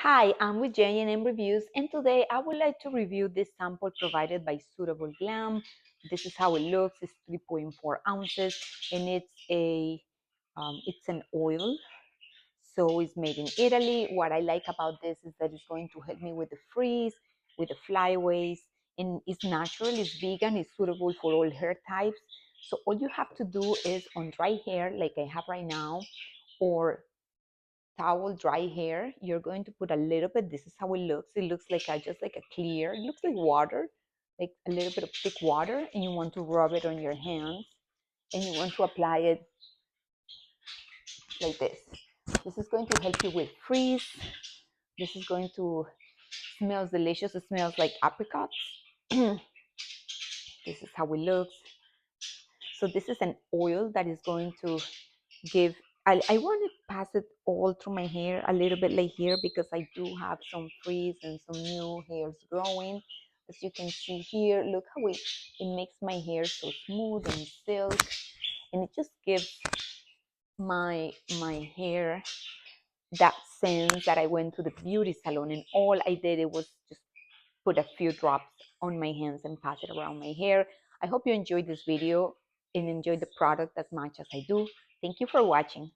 Hi, I'm with J&M Reviews, and today I would like to review this sample provided by Sustainable Glam. This is how it looks. It's 3.4 ounces, and it's an oil, so it's made in Italy. What I like about this is that it's going to help me with the frizz, with the flyaways, and it's natural, it's vegan, it's suitable for all hair types. So all you have to do is on dry hair, like I have right now, or towel dry hair, you're going to put a little bit. This is how it looks like just like a clear, it looks like water, like a little bit of thick water, and you want to rub it on your hands, and you want to apply it like this is going to help you with frizz. This is going to smells delicious. It smells like apricots. This is how it looks. So this is an oil that is going to give, I want to pass it all through my hair a little bit like here, because I do have some frizz and some new hairs growing. As you can see here, look how it makes my hair so smooth and silk, and it just gives my hair that sense that I went to the beauty salon, and all I did it was just put a few drops on my hands and pass it around my hair. I hope you enjoyed this video and enjoyed the product as much as I do. Thank you for watching.